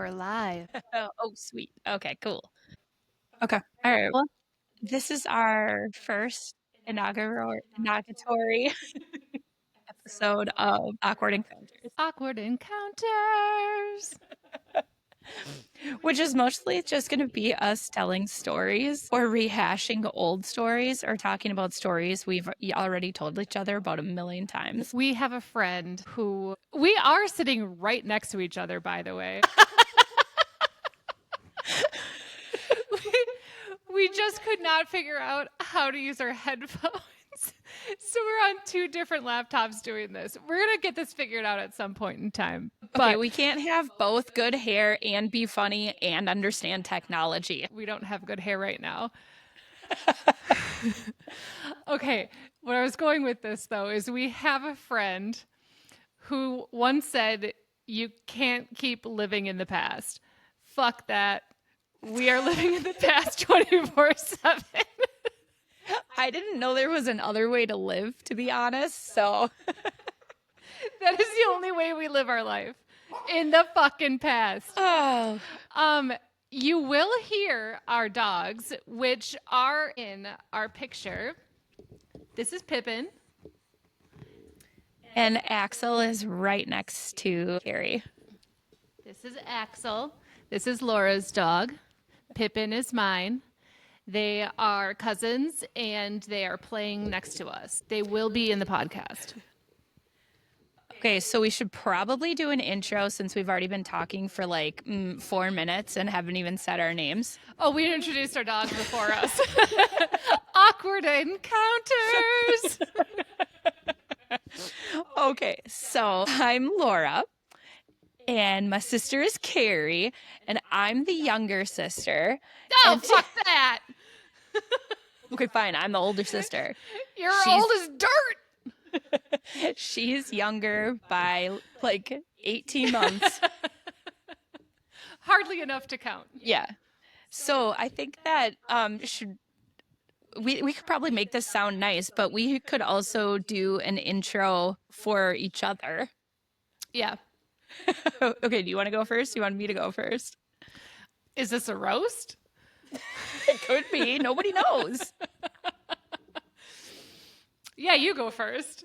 we're live. Oh, sweet. Okay, cool. Okay. All right. Well, this is our first inauguratory episode of Awkward Encounters, Awkward encounters. which is mostly just going to be us telling stories or rehashing old stories or talking about stories we've already told each other about a million times. We have a friend who we are sitting right next to each other, by the way. we just could not figure out how to use our headphones. So we're on two different laptops doing this. We're going to get this figured out at some point in time. But Okay, we can't have both good hair and be funny and understand technology. we don't have good hair right now. Okay, where I was going with this, though, is we have a friend who once said, you can't keep living in the past. Fuck that. We are living in the past 24/7. I didn't know there was another way to live, to be honest, so... That is the only way we live our life. In the fucking past. Oh. You will hear our dogs, which are in our picture. This is Pippin. And Axel is right next to Carrie. This is Axel. This is Laura's dog. Pippin is mine. They are cousins, and they are playing next to us. They will be in the podcast. Okay, so we should probably do an intro since we've already been talking for like 4 minutes and haven't even said our names. Oh, we introduced our dogs before us. Awkward encounters. Okay, so I'm Laura, and my sister is Carrie, and I'm the younger sister. Oh, And- fuck that. Okay, fine, I'm the older sister. You're She's- old as dirt. She's younger by like 18 months. Hardly enough to count. Yeah. So I think that we could probably make this sound nice, but we could also do an intro for each other. Yeah. Okay, do you want to go first? Do you want me to go first? Is this a roast? It could be. Nobody knows. Yeah, you go first.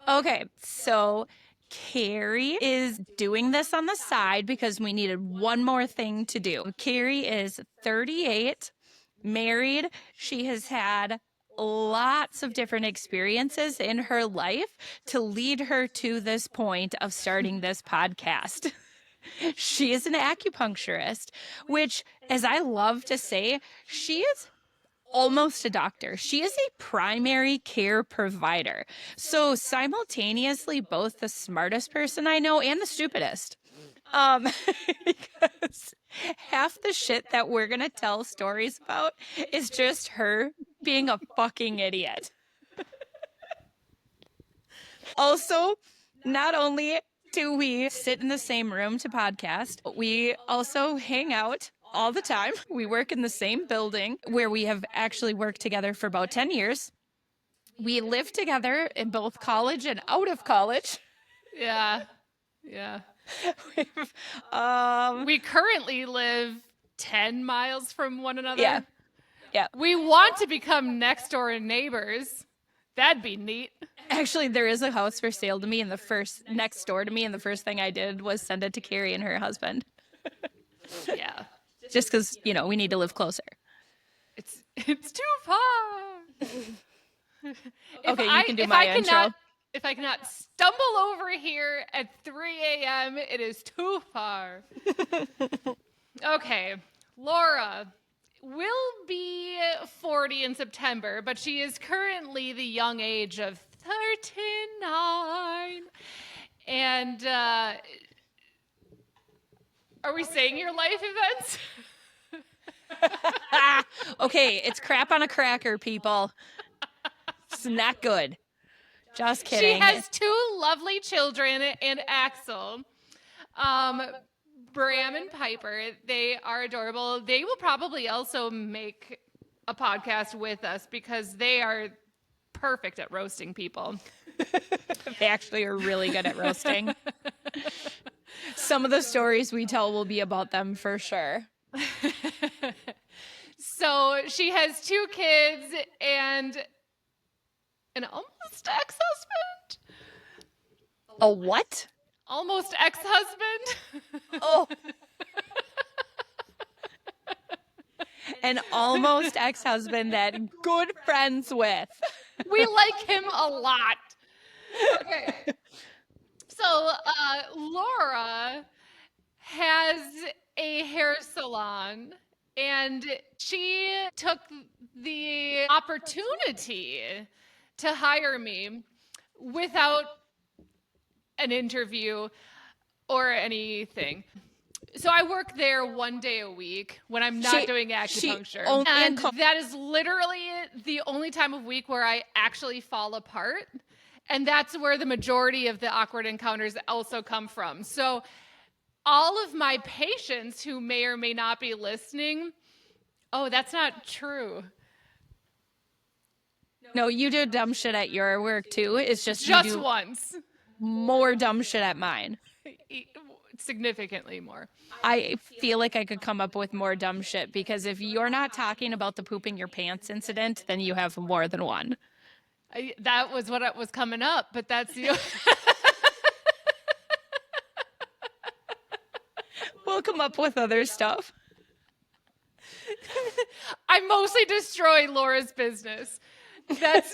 Okay, so Carrie is doing this on the side because we needed one more thing to do. Carrie is 38, married. She has had lots of different experiences in her life to lead her to this point of starting this podcast. She is an acupuncturist, which, as I love to say, she is almost a doctor. She is a primary care provider. So simultaneously, both the smartest person I know and the stupidest. Because half the shit that we're going to tell stories about is just her being a fucking idiot. Also, not only do we sit in the same room to podcast, but we also hang out all the time. We work in the same building where we have actually worked together for about 10 years. We live together in both college and out of college. Yeah. Yeah. We've, We currently live 10 miles from one another. Yeah. Yeah. We want to become next door neighbors. That'd be neat. Actually, there is a house for sale to me, and next door to me, and the first thing I did was send it to Carrie and her husband. Yeah. Just because, we need to live closer. It's too far. Okay, you can do my intro. If I cannot stumble over here at 3 a.m., it is too far. Okay, Laura will be 40 in September, but she is currently the young age of 39. And are we saying your life events? Okay, it's crap on a cracker, people. It's not good. Just kidding. She has 2 lovely children and Axel. Bram and Piper, they are adorable. They will probably also make a podcast with us because they are perfect at roasting people. They actually are really good at roasting. Some of the stories we tell will be about them for sure. So she has 2 kids and an almost ex-husband. A what? Almost ex-husband. Oh. An almost ex-husband that good friends with. We like him a lot. Okay. So Laura has a hair salon, and she took the opportunity to hire me without an interview or anything. So I work there 1 day a week when I'm not doing acupuncture. And that is literally the only time of week where I actually fall apart. And that's where the majority of the awkward encounters also come from. So all of my patients who may or may not be listening, oh, that's not true. No, you do dumb shit at your work too. It's just Just you do once. more dumb shit at mine. Significantly more. I feel like I could come up with more dumb shit because if you're not talking about the pooping your pants incident, then you have more than one. That was what was coming up, but that's you. We'll come up with other stuff. I mostly destroy Laura's business. That's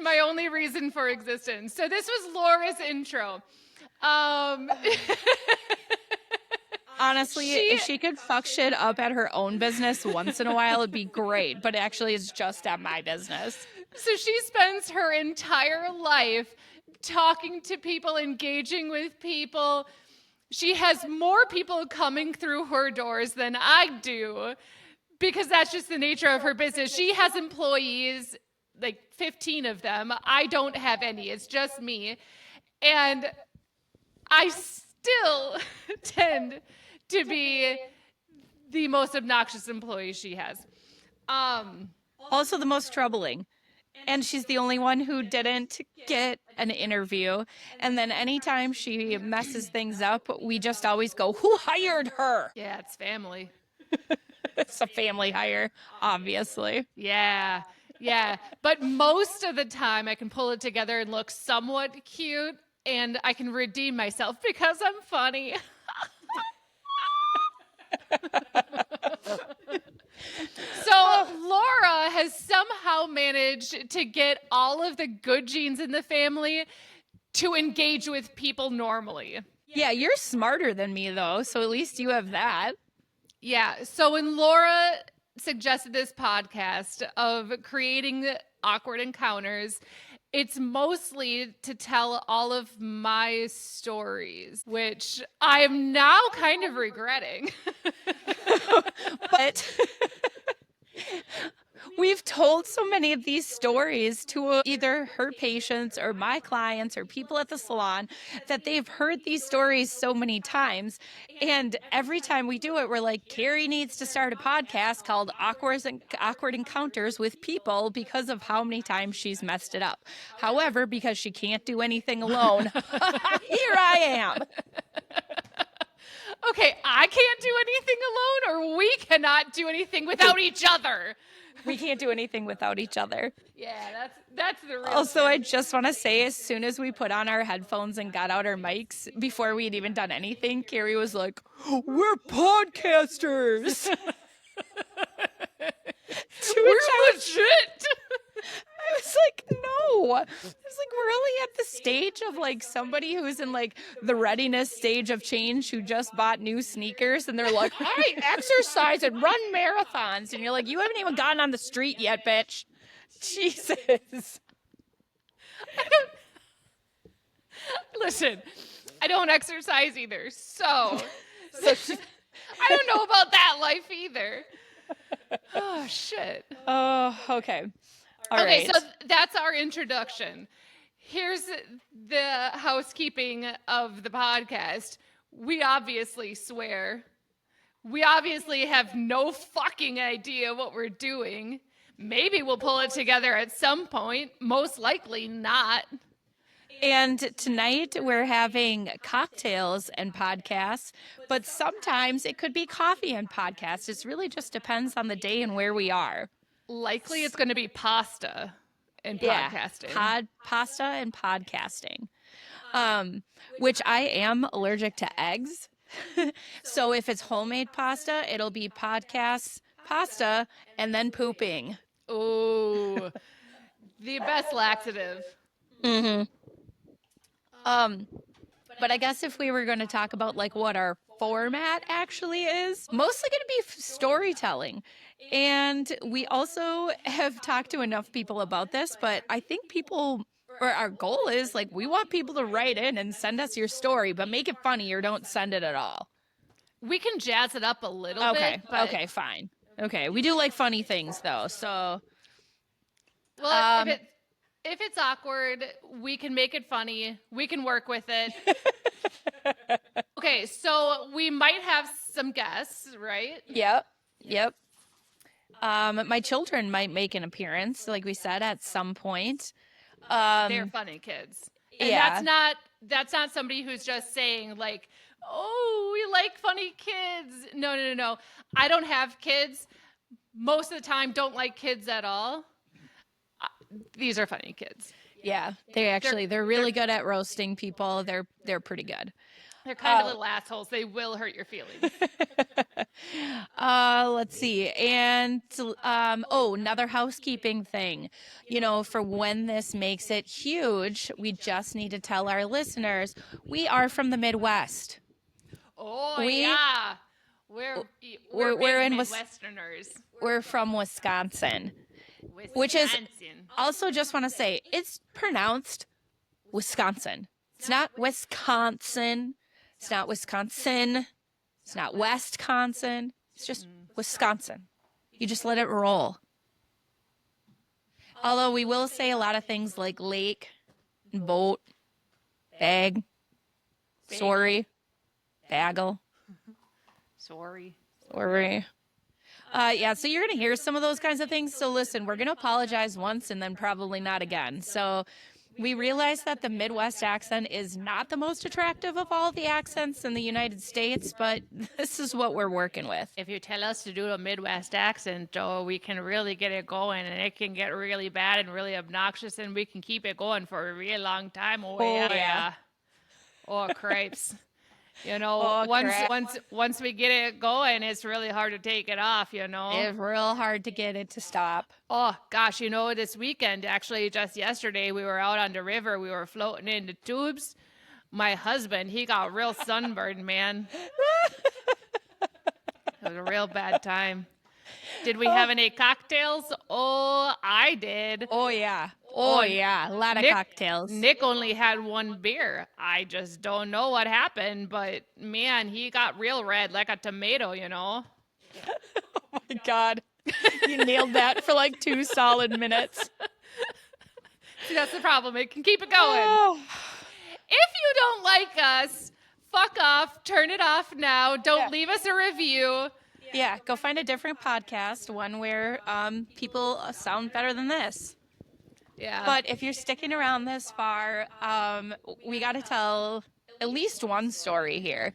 my only reason for existence. So this was Laura's intro. Honestly, if she could fuck shit up at her own business once in a while, it'd be great. But actually, it's just at my business. So she spends her entire life talking to people, engaging with people. She has more people coming through her doors than I do because that's just the nature of her business. She has employees, like 15 of them. I don't have any. It's just me. And I still tend to be the most obnoxious employee she has. Also the most troubling. And she's the only one who didn't get an interview. And then anytime she messes things up, we just always go, who hired her? Yeah, it's family. It's a family hire, obviously. Yeah. But most of the time I can pull it together and look somewhat cute and I can redeem myself because I'm funny. So Laura has somehow managed to get all of the good genes in the family to engage with people normally. Yeah, you're smarter than me, though, so at least you have that. Yeah, so when Laura suggested this podcast of creating awkward encounters, it's mostly to tell all of my stories, which I am now kind of regretting. But we've told so many of these stories to either her patients or my clients or people at the salon that they've heard these stories so many times. And every time we do it, we're like, Carrie needs to start a podcast called Awkward Encounters with People because of how many times she's messed it up. However, because she can't do anything alone, here I am. Okay, I can't do anything alone, or we cannot do anything without each other. We can't do anything without each other. Yeah, that's the real Also, thing. I just want to say, as soon as we put on our headphones and got out our mics, before we had even done anything, Carrie was like, we're podcasters. We're legit. I was like, no. I was like, we're only at the stage of like somebody who's in like the readiness stage of change who just bought new sneakers and they're like, I exercise and run marathons. And you're like, you haven't even gotten on the street yet, bitch. Jesus. Listen, I don't exercise either, so I don't know about that life either. Oh, shit. Oh, okay. All okay, right. so that's our introduction. Here's the housekeeping of the podcast. We obviously swear. We obviously have no fucking idea what we're doing. Maybe we'll pull it together at some point. Most likely not. And tonight we're having cocktails and podcasts, but sometimes it could be coffee and podcasts. It really just depends on the day and where we are. Likely it's going to be pasta and Yeah, podcasting. pasta and podcasting. Which I am allergic to eggs. So if it's homemade pasta, it'll be podcasts, pasta, and then pooping. Oh, the best laxative. Mm-hmm. But I guess if we were going to talk about like what our format actually is, mostly going to be storytelling. And we also have talked to enough people about this, but I think people, or our goal is like, we want people to write in and send us your story, but make it funny or don't send it at all. We can jazz it up a little Okay. bit. But, Okay, fine. Okay. We do like funny things though. So, well, if it's awkward, we can make it funny. We can work with it. Okay, so we might have some guests, right? yep. Yep. My children might make an appearance, like we said, at some point. They're funny kids. And Yeah. that's not somebody who's just saying like, "Oh, we like funny kids." No. I don't have kids. Most of the time don't like kids at all. These are funny kids. Yeah, they're really good at roasting people. They're pretty good. They're kind of little assholes. They will hurt your feelings. Let's see. And another housekeeping thing. You know, for when this makes it huge, we just need to tell our listeners we are from the Midwest. Oh, We- yeah. We're in big Midwesterners. We're from Wisconsin. Which is- Wisconsin. Also, just want to say it's pronounced Wisconsin. It's not Wisconsin. It's not Wisconsin. It's not Westconsin. It's just Wisconsin. You just let it roll. Although we will say a lot of things like lake, boat, bag, sorry, bagel, Sorry. sorry. Yeah, so you're going to hear some of those kinds of things. So listen, we're going to apologize once and then probably not again. So we realize that the Midwest accent is not the most attractive of all the accents in the United States, but this is what we're working with. If you tell us to do a Midwest accent, we can really get it going, and it can get really bad and really obnoxious, and we can keep it going for a real long time. Oh, yeah. Oh, cripes. You know, Oh, crap. once we get it going, it's really hard to take it off, you know. It's real hard to get it to stop. Oh, gosh, you know, this weekend, actually, just yesterday, we were out on the river. We were floating in the tubes. My husband, he got real sunburned, man. It was a real bad time. Did we have any cocktails? Oh, I did. Oh, yeah. Oh, yeah. A lot of cocktails. Nick only had one beer. I just don't know what happened, but man, he got real red like a tomato, you know? Oh, my God. You nailed that for like 2 solid minutes. See, that's the problem. It can keep it going. Oh. If you don't like us, fuck off. Turn it off now. Don't Yeah. leave us a review. Yeah, go find a different podcast, one where people sound better than this. Yeah. But if you're sticking around this far, we got to tell at least one story here.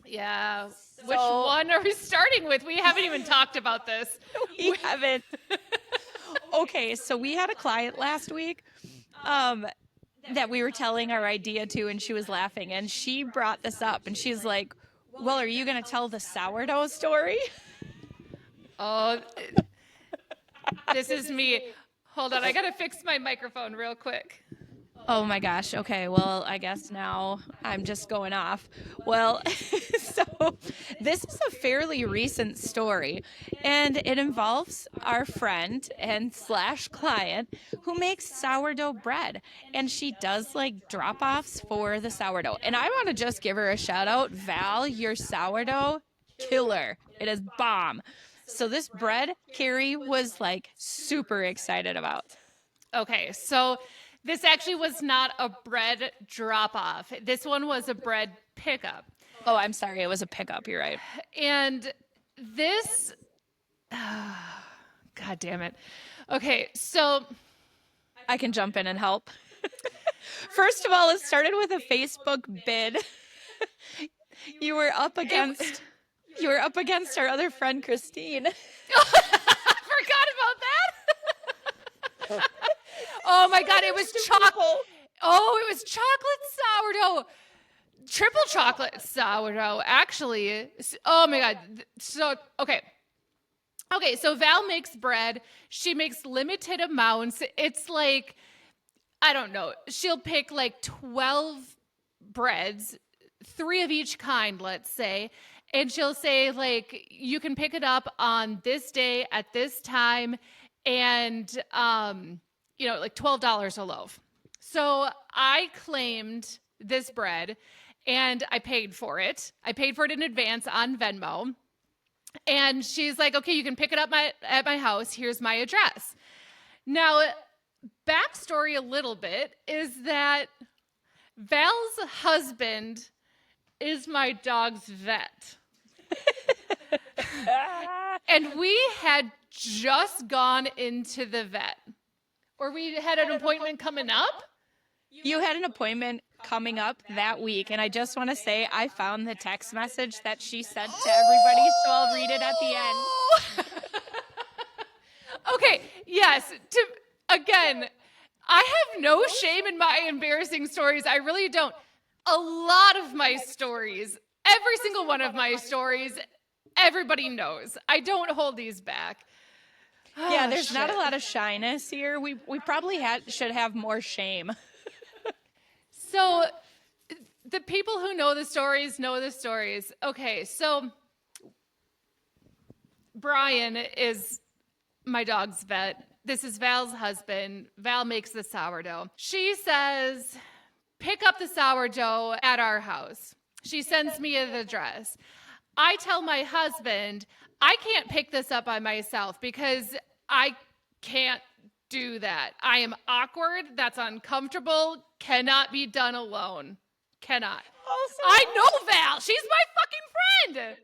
yeah. Which one are we starting with? We haven't even talked about this. We haven't. Okay, so we had a client last week that we were telling our idea to, and she was laughing, and she brought this up, and she's like, well, are you going to tell the sourdough story? Oh, this is me. Hold on. I got to fix my microphone real quick. Oh my gosh. Okay. Well, I guess now I'm just going off. Well, so this is a fairly recent story, and it involves our friend and / client who makes sourdough bread, and she does like drop-offs for the sourdough. And I want to just give her a shout out. Val, your sourdough killer. It is bomb. So this bread, Carrie was like super excited about. Okay, so this actually was not a bread drop off. This one was a bread pickup. Oh, I'm sorry. It was a pickup. You're right. And this, God damn it. Okay, so I can jump in and help. First of all, it started with a Facebook bid. You were up against our other friend Christine. I forgot about that. Oh my God, it was chocolate. Oh, it was chocolate sourdough. Triple chocolate sourdough, actually. Oh my God. So, okay. Okay, so Val makes bread. She makes limited amounts. It's like, I don't know. She'll pick like 12 breads, 3 of each kind, let's say. And she'll say, like, you can pick it up on this day at this time. And, like $12 a loaf. So I claimed this bread and I paid for it. I paid for it in advance on Venmo. And she's like, okay, you can pick it up at my house. Here's my address. Now, backstory a little bit is that Val's husband is my dog's vet. And we had just gone into the vet. Or we had an appointment coming up. You had an appointment coming up that week, and I just want to say I found the text message that she sent to everybody, so I'll read it at the end. Okay, yes. Again, I have no shame in my embarrassing stories. I really don't. A lot of my stories, every single one of my stories, everybody knows. I don't hold these back. Yeah, there's not a lot of shyness here. We probably should have more shame. So the people who know the stories know the stories. Okay, so Brian is my dog's vet. This is Val's husband. Val makes the sourdough. She says, pick up the sourdough at our house. She sends me an address. I tell my husband, I can't pick this up by myself because I can't do that. I am awkward. That's uncomfortable. Cannot be done alone. Cannot. Also, I know Val. She's my fucking friend.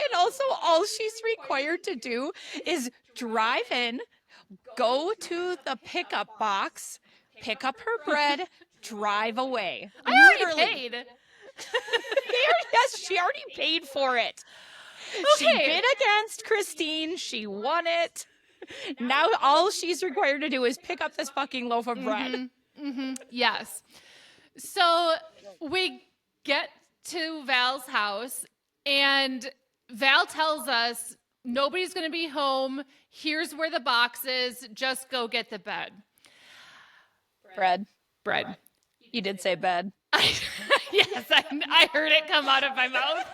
And also, all she's required to do is drive in, go to the pickup box, pick up her bread, drive away. I already paid. Yes, she already paid for it. She bid against Christine. She won it. Now all she's required to do is pick up this fucking loaf of bread. Yes. So we get to Val's house and Val tells us nobody's going to be home. Here's where the box is. Just go get the bed. Bread. Bread. You did say bed. Yes, I heard it come out of my mouth.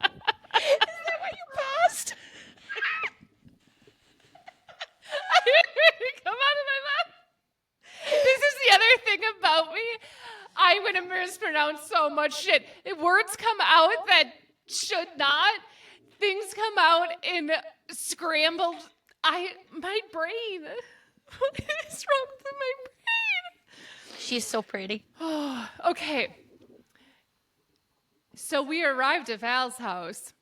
Is that what you passed? I heard it come out of my mouth. This is the other thing about me. I'm going to mispronounce so much shit. Words come out that should not. Things come out in scrambled. My brain. What is wrong with my brain? She's so pretty. Okay. So we arrived at Val's house.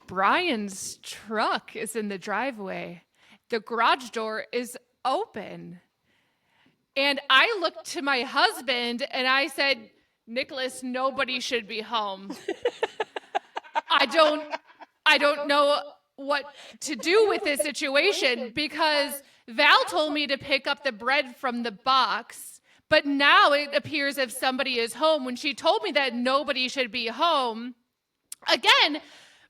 Brian's truck is in the driveway. The garage door is open. And I looked to my husband and I said, Nicholas, nobody should be home. I don't know what to do with this situation because Val told me to pick up the bread from the box, but now it appears if somebody is home when she told me that nobody should be home. Again,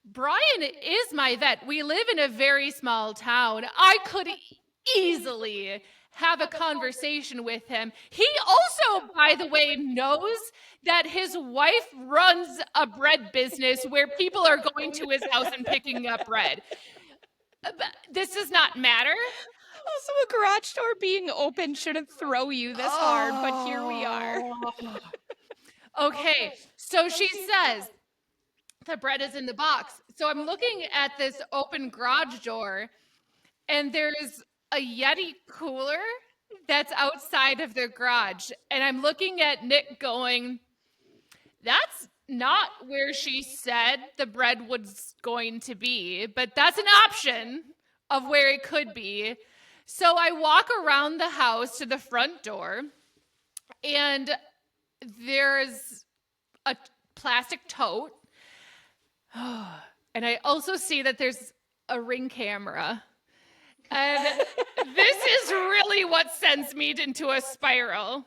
Brian is my vet. We live in a very small town. I could easily have a conversation with him. He also, by the way, knows that his wife runs a bread business where people are going to his house and picking up bread. This does not matter. Also, a garage door being open shouldn't throw you this hard, but here we are. Okay, so she says the bread is in the box. So I'm looking at this open garage door, and there's a Yeti cooler that's outside of the garage. And I'm looking at Nick going, that's not where she said the bread was going to be, but that's an option of where it could be. So I walk around the house to the front door, and there's a plastic tote. And I also see that there's a Ring camera. And this is really what sends me into a spiral.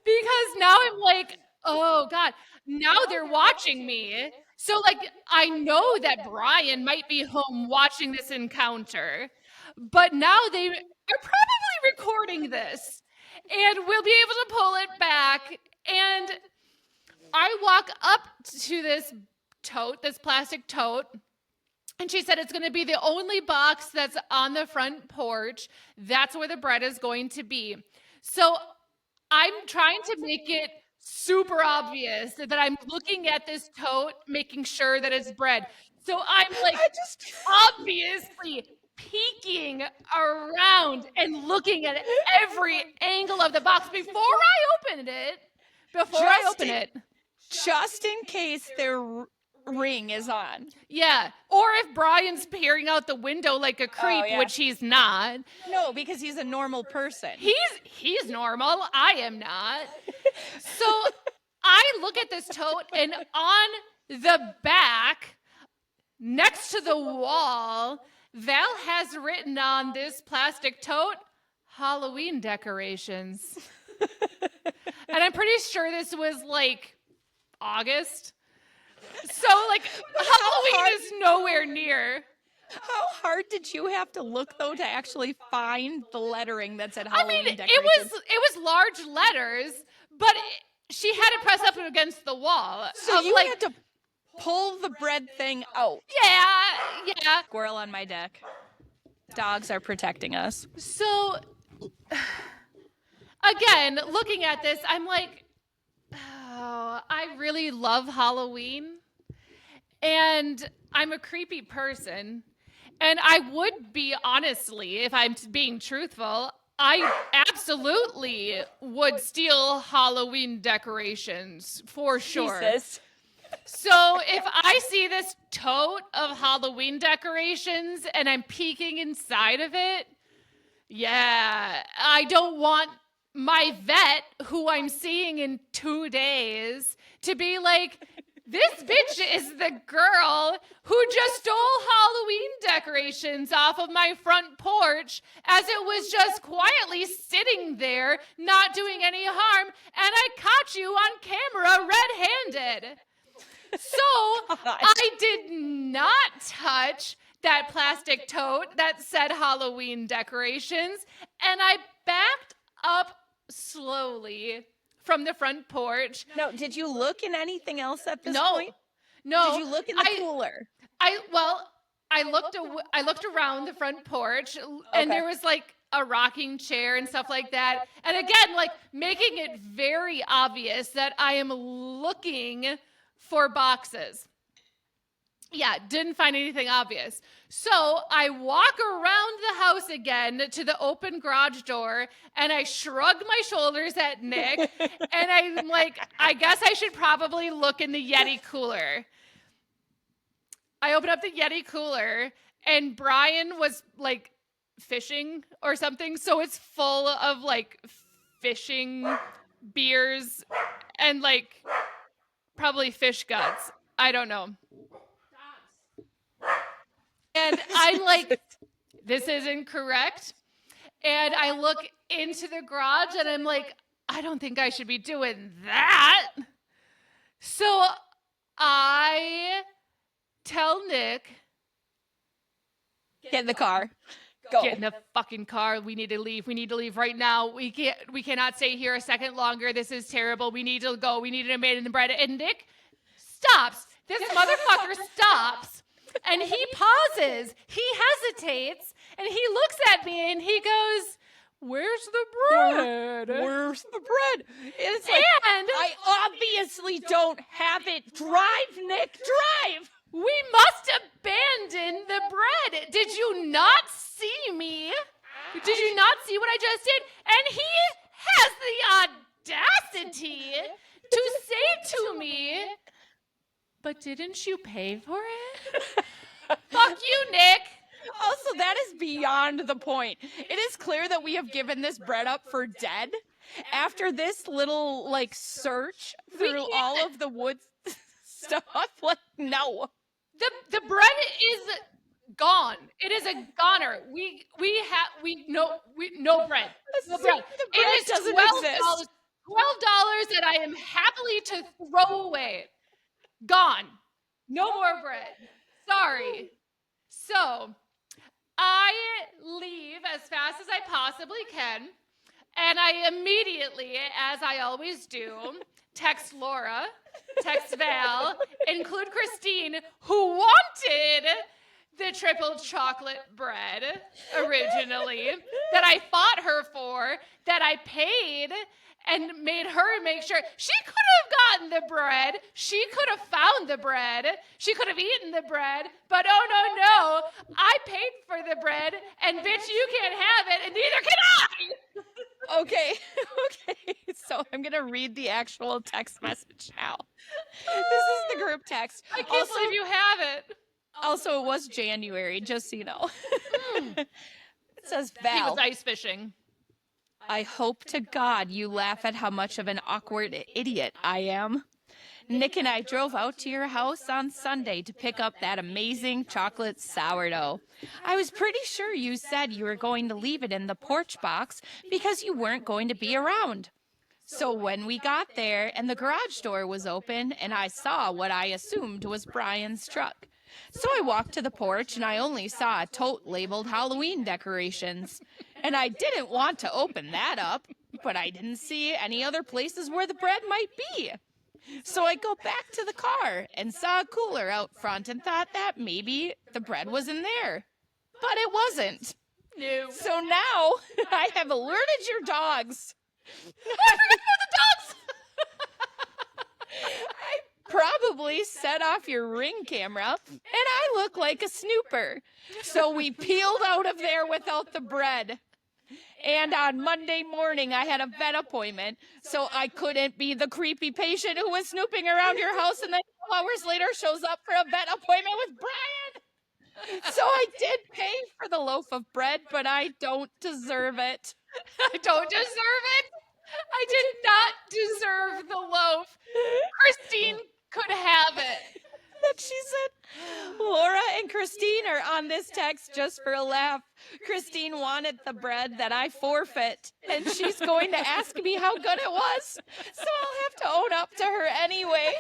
Because now I'm like, oh God, now they're watching me. So like, I know that Brian might be home watching this encounter, but now they are probably recording this and we'll be able to pull it back. And I walk up to this tote, this plastic tote, and she said it's going to be the only box that's on the front porch. That's where the bread is going to be. So I'm trying to make it super obvious that I'm looking at this tote, making sure that it's bread. So I'm like obviously peeking around and looking at every angle of the box before I open it. Just in case their ring is on. Yeah. Or if Brian's peering out the window like a creep, which he's not. No, because he's a normal person. He's normal. I am not. So I look at this tote, and on the back, next to the wall, Val has written on this plastic tote, Halloween decorations. And I'm pretty sure this was like August. So, like, Halloween is nowhere near. How hard did you have to look, though, to actually find the lettering that said Halloween decorations? It was large letters, but she had it pressed up against the wall. So you had to pull the bread thing out. Yeah. Squirrel on my deck. Dogs are protecting us. So, again, looking at this, I'm like, oh, I really love Halloween. And I'm a creepy person. And I would be, honestly, if I'm being truthful, I absolutely would steal Halloween decorations for sure. Jesus. So if I see this tote of Halloween decorations and I'm peeking inside of it, yeah, I don't want my vet, who I'm seeing in 2 days, to be like, this bitch is the girl who just stole Halloween decorations off of my front porch as it was just quietly sitting there, not doing any harm, and I caught you on camera red-handed. So I did not touch that plastic tote that said Halloween decorations, and I backed up slowly from the front porch. No, did you look in anything else at this point? No. Did you look in the cooler? I looked around the front porch, and there was like a rocking chair and stuff like that. And again, like making it very obvious that I am looking for boxes. Yeah, didn't find anything obvious. So I walk around the house again to the open garage door, and I shrug my shoulders at Nick, and I'm like, I guess I should probably look in the Yeti cooler. I open up the Yeti cooler, and Brian was like fishing or something, so it's full of like fishing beers and like probably fish guts. I don't know. And I'm like, this isn't correct. And I look into the garage and I'm like, I don't think I should be doing that. So I tell Nick, get in the car. Go. Get in the fucking car. We need to leave. We need to leave right now. We cannot stay here a second longer. This is terrible. We need to go. We need to make the bread. And Nick stops. This motherfucker stops. And he pauses. He hesitates. And he looks at me and he goes, where's the bread? Where's the bread? It's like, and I obviously don't have it. Drive, Nick, drive. We must abandon the bread. Did you not see me? Did you not see what I just did? And he has the audacity to say to me, but didn't you pay for it? Fuck you, Nick. Also, that is beyond the point. It is clear that we have given this bread up for dead. After this little, like, search through all of the wood stuff, like, no. The bread is gone. It is a goner. We no bread. No bread. The bread It is doesn't $12. exist. $12 that I am happily to throw away. Gone. No more bread. Sorry. So I leave as fast as I possibly can, and I immediately, as I always do, text Laura, text Val, include Christine, who wanted the triple chocolate bread originally, that I fought her for, that I paid and made her make sure. She could have gotten the bread. She could have found the bread. She could have eaten the bread. But oh, no. I paid for the bread, and bitch, you can't have it, and neither can I. Okay. So I'm going to read the actual text message now. This is the group text. I can't believe you have it. Also, it was January, just so you know. It says, Val. He was ice fishing. I hope to God you laugh at how much of an awkward idiot I am. Nick and I drove out to your house on Sunday to pick up that amazing chocolate sourdough. I was pretty sure you said you were going to leave it in the porch box because you weren't going to be around. So when we got there and the garage door was open and I saw what I assumed was Brian's truck. So I walked to the porch and I only saw a tote labeled Halloween decorations. And I didn't want to open that up, but I didn't see any other places where the bread might be. So I go back to the car and saw a cooler out front and thought that maybe the bread was in there. But it wasn't. No. So now I have alerted your dogs. I forgot about the dogs. I probably set off your Ring camera, and I look like a snooper. So we peeled out of there without the bread. And on Monday morning, I had a vet appointment, so I couldn't be the creepy patient who was snooping around your house and then 12 hours later shows up for a vet appointment with Brian. So I did pay for the loaf of bread, but I don't deserve it. I don't deserve it. I did not deserve the loaf. Christine could have it. That she said, Laura and Christine are on this text just for a laugh. Christine wanted the bread that I forfeit, and she's going to ask me how good it was, so I'll have to own up to her anyway.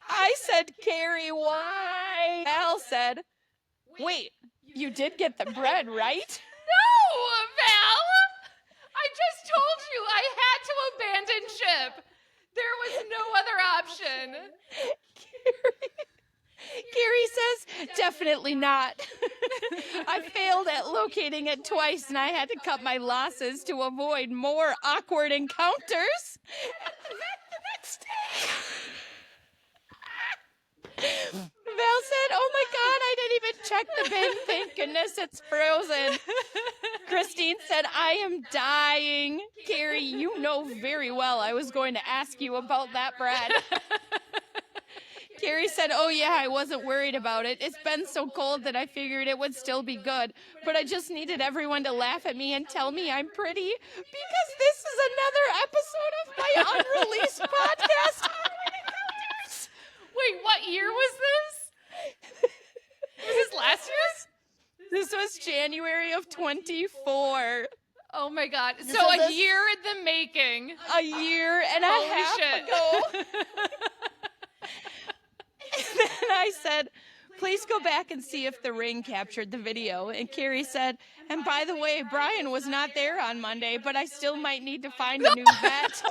I said, Carrie, why? Al said, wait, you did get the bread, right? No, Val. I just told you I had to abandon ship. There was no other option. Carrie says, definitely not. I failed at locating it twice, and I had to cut my losses to avoid more awkward encounters. The next day. Val said, oh my God, I didn't even check the bin. Thank goodness it's frozen. Christine said, I am dying. Carrie, you know very well I was going to ask you about that bread. Carrie said, oh yeah, I wasn't worried about it. It's been so cold that I figured it would still be good. But I just needed everyone to laugh at me and tell me I'm pretty because this is another episode of my unreleased podcast. Wait, what year was this? Was this last year's? This was January of 24. Oh my God. So a year in the making. A year and a half ago. And then I said, please go back and see if the Ring captured the video. And Carrie said, and by the way, Brian was not there on Monday, but I still might need to find a new vet.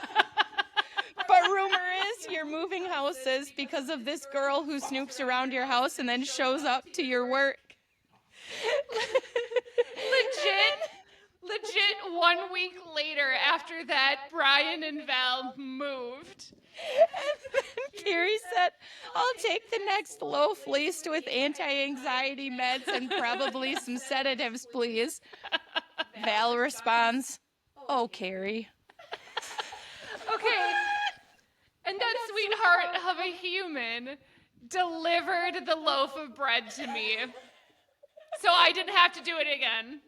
But rumor is you're moving houses because of this girl who snoops around your house and then shows up to your work. Legit 1 week later after that, Brian and Val moved. And then Carrie said, I'll take the next loaf laced with anti-anxiety meds and probably some sedatives, please. Val responds, oh, Carrie. Okay. And that sweetheart of a human delivered the loaf of bread to me. So I didn't have to do it again.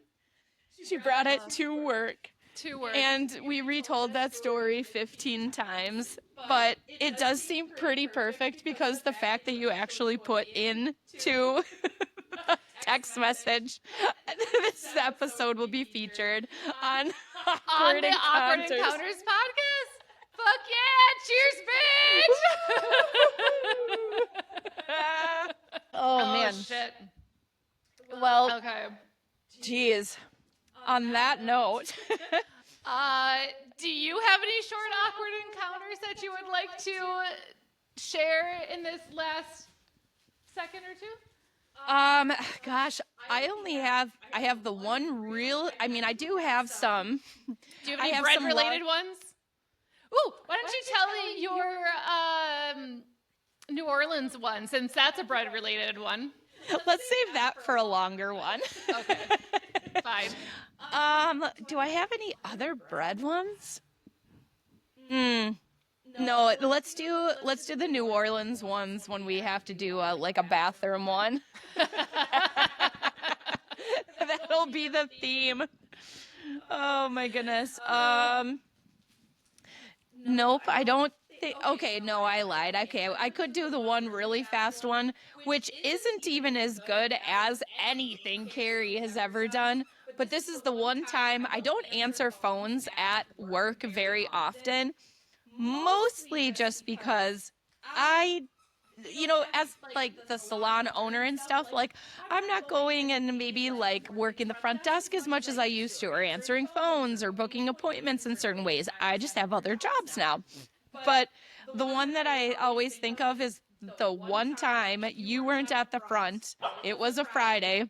She brought it to work. To work. And we retold that story 15 times, but it does seem pretty perfect because the fact that you actually put into text message, this episode will be featured on on Awkward the Awkward Encounters. Encounters podcast. Fuck yeah! Cheers, bitch! Oh, man. Shit. Well, Okay. geez. On that note, Do you have any short awkward encounters that you would like to share in this last second or two? gosh, I have the one real, I do have some. Do you I have any have some bread-related ones? Ooh, why don't you tell your New Orleans one, since that's a bread-related one. Let's save that for a longer one. Okay, fine. Do I have any other bread ones? No, let's do the New Orleans ones when we have to do like a bathroom one. That'll be the theme. Oh my goodness. Nope, I don't think. Okay, no, I lied. Okay, I could do the one really fast one, which isn't even as good as anything Carrie has ever done. But this is the one time I don't answer phones at work very often, mostly just because as like the salon owner and stuff, like I'm not going and maybe like working the front desk as much as I used to, or answering phones or booking appointments in certain ways. I just have other jobs now. But the one that I always think of is the one time you weren't at the front. It was a Friday.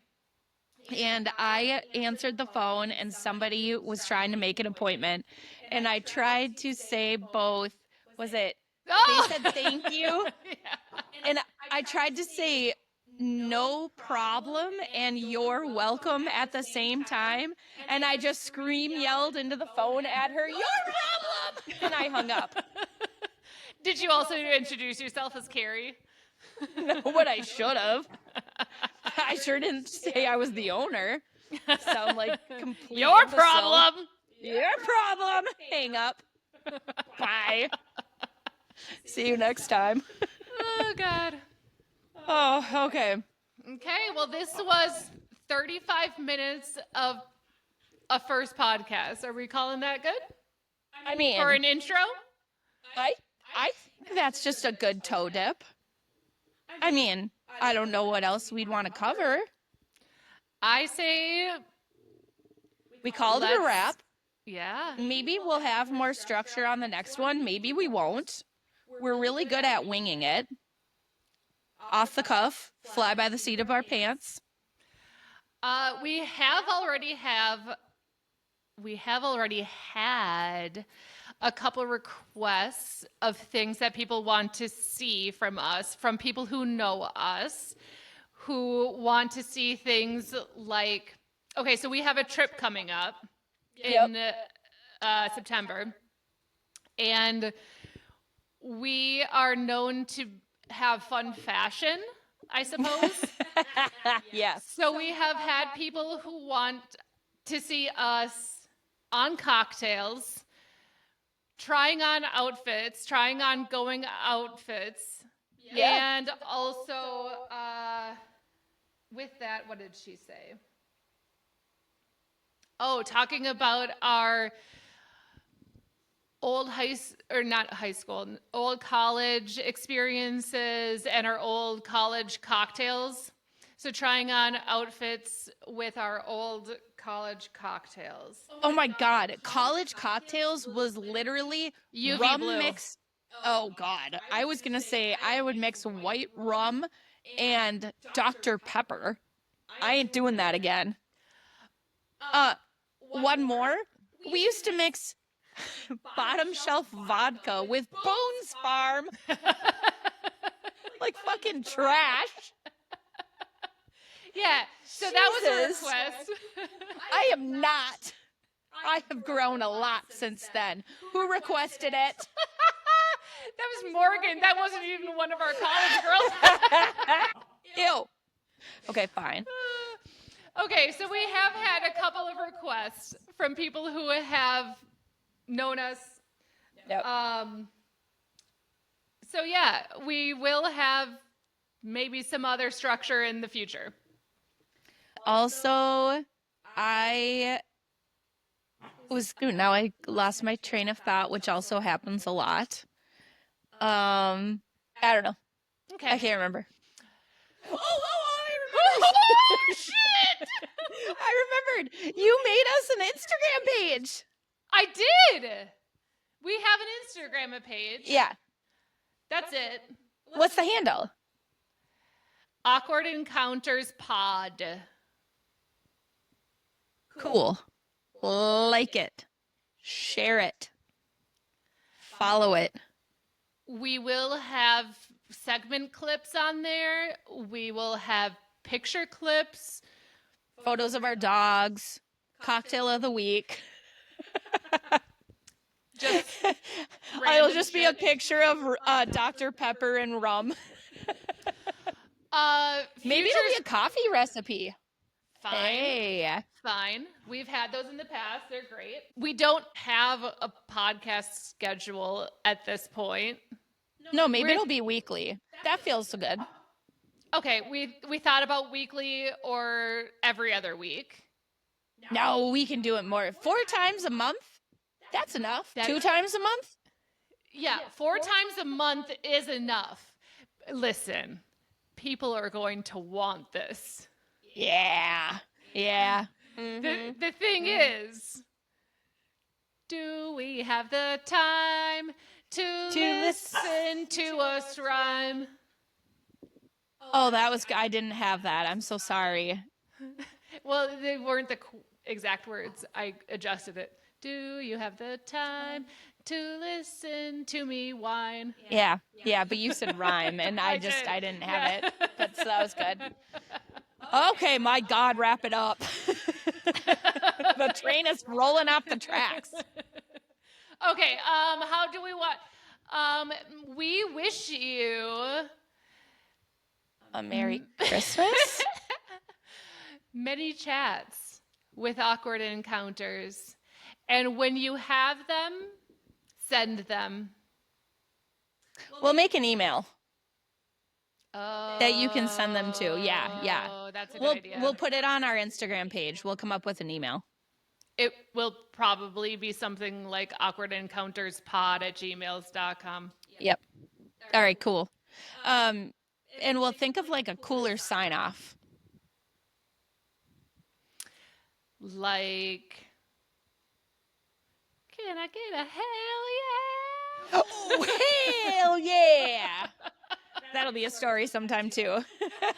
And I answered the phone and somebody was trying to make an appointment. And I tried to say both, they said thank you. Yeah. And I tried to say no problem and you're welcome at the same time. And I just yelled into the phone at her, your problem! And I hung up. Did you also introduce yourself as Carrie? No, but I should have. I sure didn't say I was the owner. Sound like complete Your imbecile. problem! Your problem! Hang up. Bye. See you next time. Oh, God. Oh, okay. Okay, well, this was 35 minutes of a first podcast. Are we calling that good? I mean, For an intro? I think that's just a good toe dip. I mean, I don't know what else we'd want to cover. I say, We called it a wrap. yeah. Maybe we'll have more structure on the next one. Maybe we won't. We're really good at winging it. Off the cuff, fly by the seat of our pants. We have already had a couple requests of things that people want to see from us, from people who know us, who want to see things like, okay, so we have a trip coming up in September, and we are known to have fun fashion, I suppose. Yes. So we have had people who want to see us on cocktails, trying on outfits, trying on going outfits. Yeah. And also, with that, what did she say? Oh, talking about our old old college experiences and our old college cocktails. So trying on outfits with our old college cocktails. Oh my God. College cocktails was literally UV rum blue. mix. Oh God. I was going to say I would mix white rum and Dr. Pepper. I ain't doing that again. One more. We used to mix bottom shelf vodka with Boone's Farm. Like fucking trash. Yeah, so that was a Jesus. request. I am not. I have grown a lot since then. Who requested it? That was Morgan. That wasn't even one of our college girls. Ew. Okay, fine. Okay, so we have had a couple of requests from people who have known us. Yep. So yeah, we will have maybe some other structure in the future. Also, now I lost my train of thought, which also happens a lot. I don't know. Okay. I can't remember. I Oh, shit! I remembered. You made us an Instagram page. I did. We have an Instagram page. Yeah. That's it. What's the handle? Awkward Encounters Pod. Cool. Like it. Share it. Follow it. We will have segment clips on there. We will have picture clips. Photos of our dogs. Cocktail of the week. Just It'll just be a shit. picture of Dr. Pepper and rum. Maybe it'll be a coffee recipe. Fine. Hey. Fine. We've had those in the past. They're great. We don't have a podcast schedule at this point. No, maybe it'll be weekly. That feels so good. Okay, we thought about weekly or every other week. No, we can do it more. 4 times a month? That's enough. 2 times a month? Yeah, 4 times a month is enough. Listen, people are going to want this. Yeah. Yeah. The thing is, do we have the time to listen to us rhyme? Oh, I didn't have that. I'm so sorry. Well, they weren't the exact words. I adjusted it. Do you have the time to listen to me whine? Yeah, but you said rhyme, and I didn't have it. But so that was good. Okay, my God, wrap it up. The train is rolling off the tracks. Okay, how do we want? We wish you a Merry Christmas. many chats with awkward encounters. And when you have them, send them. We'll make an email Oh, that you can send them to. Yeah. Oh, that's a good idea. We'll put it on our Instagram page. We'll come up with an email. It will probably be something like awkwardencounterspod@gmails.com. Yep. All right, cool. And we'll think of like a cooler sign off. Like, can I get a hell yeah? Oh, hell yeah. That'll be a story sometime too.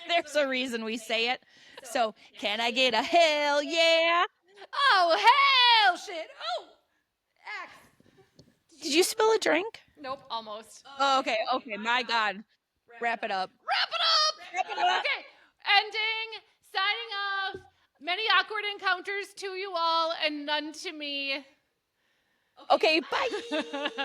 There's a reason we say it. So, can I get a hell yeah? Oh, hell shit. Oh, X. Did you spill a drink? Nope, almost. Oh, okay. My God. Wrap it up. Wrap it up. Okay, ending, signing off. Many awkward encounters to you all and none to me. Okay, bye. Okay, bye.